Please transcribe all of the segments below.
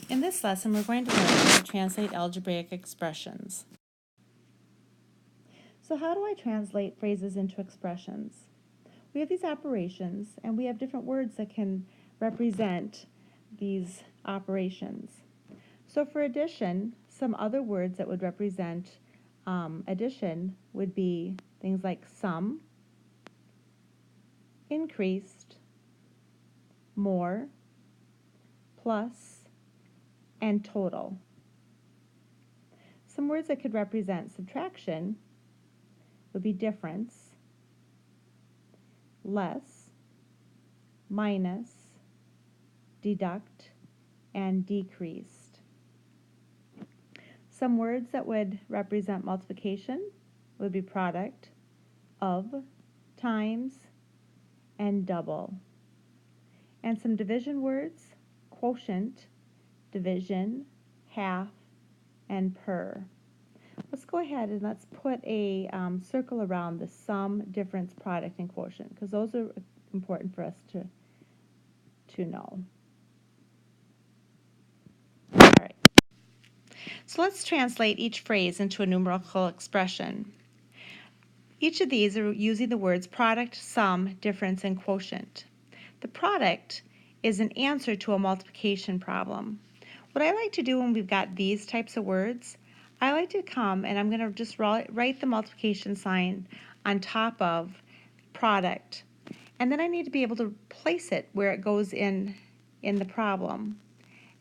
In this lesson, we're going to learn how to translate algebraic expressions. So how do I translate phrases into expressions? We have these operations, and we have different words that can represent these operations. So for addition, some other words that would represent addition would be things like sum, increased, more, plus, and total. Some words that could represent subtraction would be difference, less, minus, deduct, and decreased. Some words that would represent multiplication would be product, of, times, and double. And some division words, quotient, division, half, and per. Let's go ahead and let's put a circle around the sum, difference, product, and quotient, because those are important for us to know. All right. So let's translate each phrase into a numerical expression. Each of these are using the words product, sum, difference, and quotient. The product is an answer to a multiplication problem. What I like to do when we've got these types of words, I like to come and I'm going to just write the multiplication sign on top of product. And then I need to be able to place it where it goes in the problem.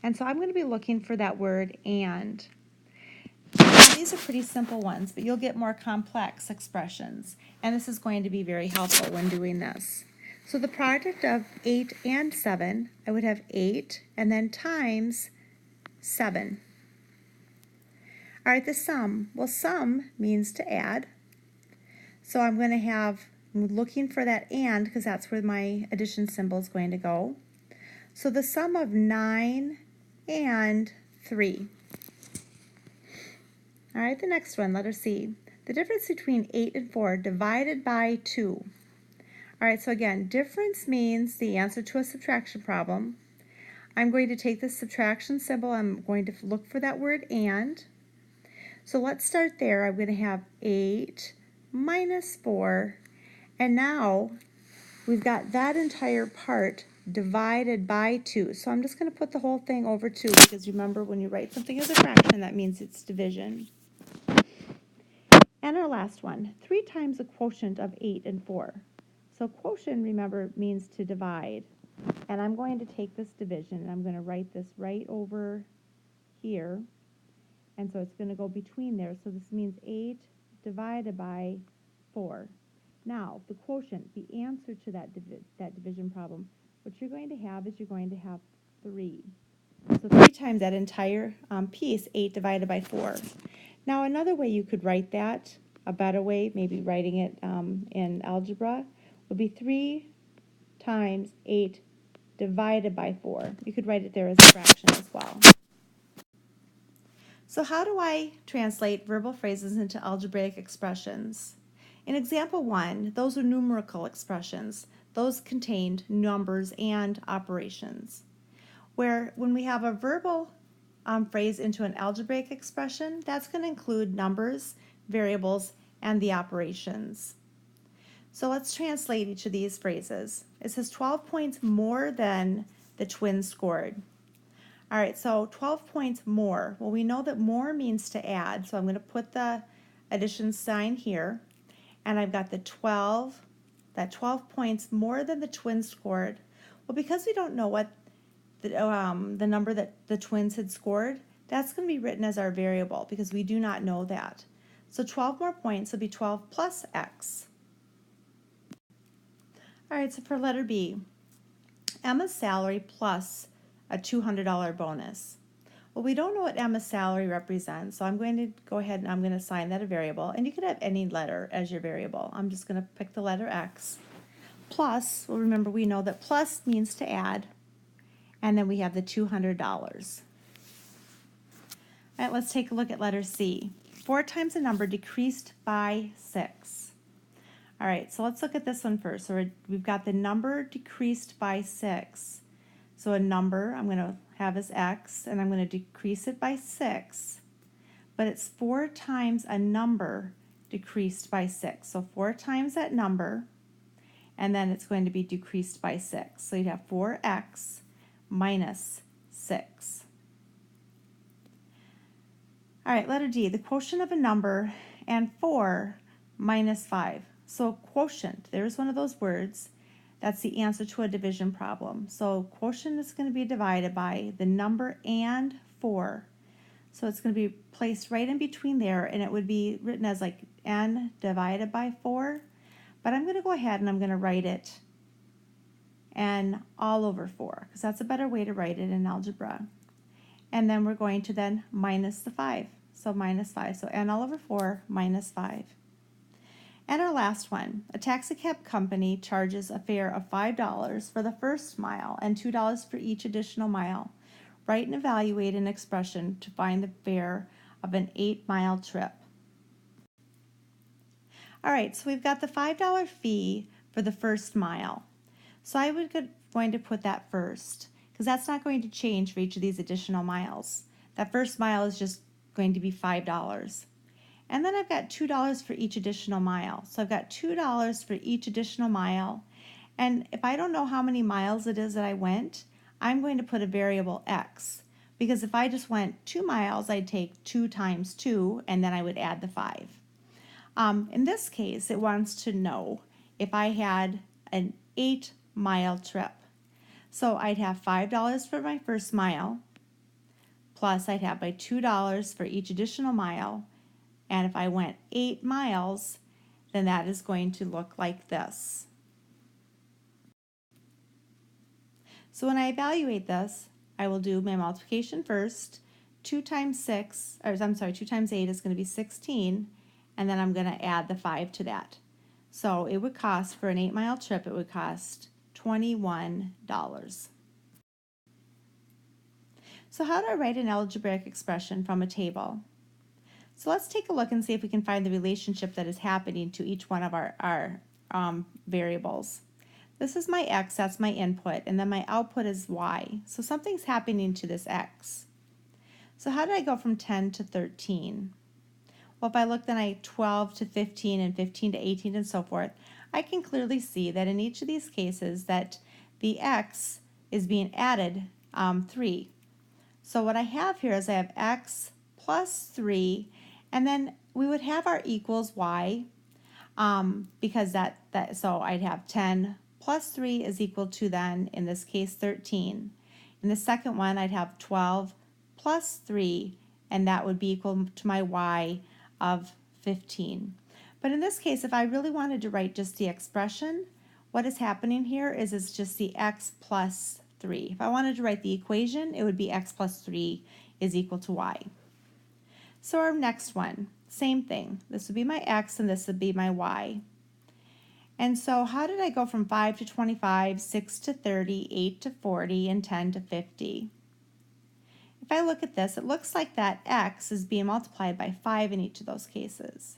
And so I'm going to be looking for that word and. Now, these are pretty simple ones, but you'll get more complex expressions. And this is going to be very helpful when doing this. So the product of 8 and 7, I would have 8 and then times 7. All right, the sum. Well, sum means to add. So I'm looking for that and because that's where my addition symbol is going to go. So the sum of 9 and 3. All right, the next one, letter C. The difference between 8 and 4 divided by 2. All right, so again, difference means the answer to a subtraction problem. I'm going to take the subtraction symbol. I'm going to look for that word and. So let's start there. I'm going to have 8 minus 4. And now we've got that entire part divided by 2. So I'm just going to put the whole thing over 2 because remember when you write something as a fraction, that means it's division. And our last one, 3 times the quotient of 8 and 4. So quotient, remember, means to divide. And I'm going to take this division and I'm going to write this right over here. And so it's going to go between there. So this means 8 divided by 4. Now, the quotient, the answer to that division problem, what you're going to have is you're going to have 3. So 3 times that entire piece, 8 divided by 4. Now, another way you could write that, a better way, maybe writing it in algebra, would be 3 times 8 divided by 4. You could write it there as a fraction as well. So how do I translate verbal phrases into algebraic expressions? In example 1, those are numerical expressions. Those contained numbers and operations. Where when we have a verbal phrase into an algebraic expression, that's going to include numbers, variables, and the operations. So let's translate each of these phrases. It says 12 points more than the twins scored. All right, so 12 points more. Well, we know that more means to add, so I'm going to put the addition sign here. And I've got that 12 points more than the twins scored. Well, because we don't know what the number that the twins had scored, that's going to be written as our variable because we do not know that. So 12 more points will be 12 plus x. All right, so for letter B, Emma's salary plus a $200 bonus. Well, we don't know what Emma's salary represents, so I'm going to go ahead and I'm going to assign that a variable. And you could have any letter as your variable. I'm just going to pick the letter x. Plus, well, remember we know that plus means to add. And then we have the $200. All right, let's take a look at letter C. 4 times a number decreased by 6. All right, so let's look at this one first. So we've got the number decreased by 6. So a number I'm going to have as x, and I'm going to decrease it by 6. But it's 4 times a number decreased by 6. So 4 times that number, and then it's going to be decreased by 6. So you'd have 4x minus 6. All right, letter D, the quotient of a number and 4 minus 5. So quotient, there's one of those words. That's the answer to a division problem. So quotient is going to be divided by the number and 4. So it's going to be placed right in between there, and it would be written as like n divided by 4. But I'm going to go ahead and I'm going to write it n all over 4, because that's a better way to write it in algebra. And then we're going to then minus the 5. So minus 5. So n all over 4 minus 5. And our last one, a taxicab company charges a fare of $5 for the first mile and $2 for each additional mile. Write and evaluate an expression to find the fare of an 8-mile trip. All right, so we've got the $5 fee for the first mile. So I would going to put that first, because that's not going to change for each of these additional miles. That first mile is just going to be $5. And then I've got $2 for each additional mile. So I've got $2 for each additional mile. And if I don't know how many miles it is that I went, I'm going to put a variable x. Because if I just went 2 miles, I'd take 2 times 2, and then I would add the 5. In this case, it wants to know if I had an 8-mile trip. So I'd have $5 for my first mile, plus I'd have my $2 for each additional mile. And if I went 8 miles, then that is going to look like this. So when I evaluate this, I will do my multiplication first. 2 times 8 is going to be 16, and then I'm going to add the 5 to that. So it would cost, for an 8-mile trip, it would cost $21. So how do I write an algebraic expression from a table? So let's take a look and see if we can find the relationship that is happening to each one of our variables. This is my x, that's my input, and then my output is y. So something's happening to this x. So how did I go from 10 to 13? Well, if I look then I 12 to 15 and 15 to 18 and so forth, I can clearly see that in each of these cases that the x is being added 3. So what I have here is I have x plus 3, and then we would have our equals y, because so I'd have 10 plus 3 is equal to then, in this case, 13. In the second one, I'd have 12 plus 3, and that would be equal to my y of 15. But in this case, if I really wanted to write just the expression, what is happening here is it's just the x plus 3. If I wanted to write the equation, it would be x plus 3 is equal to y. So our next one, same thing. This would be my x and this would be my y. And so how did I go from 5 to 25, 6 to 30, 8 to 40, and 10 to 50? If I look at this, it looks like that x is being multiplied by 5 in each of those cases.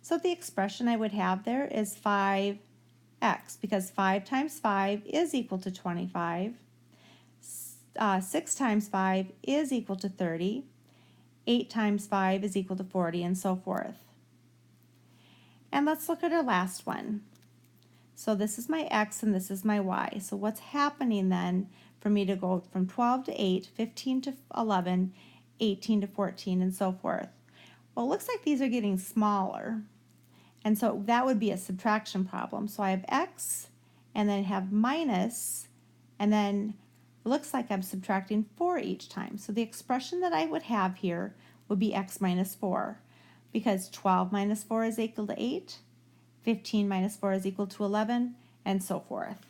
So the expression I would have there is 5x, because 5 times 5 is equal to 25. 6 times 5 is equal to 30. 8 times 5 is equal to 40, and so forth. And let's look at our last one. So this is my x and this is my y. So what's happening then for me to go from 12 to 8, 15 to 11, 18 to 14, and so forth? Well, it looks like these are getting smaller. And so that would be a subtraction problem. So I have x, and then I have minus, and then it looks like I'm subtracting 4 each time. So the expression that I would have here would be x minus 4, because 12 minus 4 is equal to 8, 15 minus 4 is equal to 11, and so forth.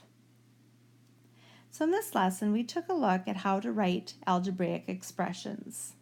So in this lesson, we took a look at how to write algebraic expressions.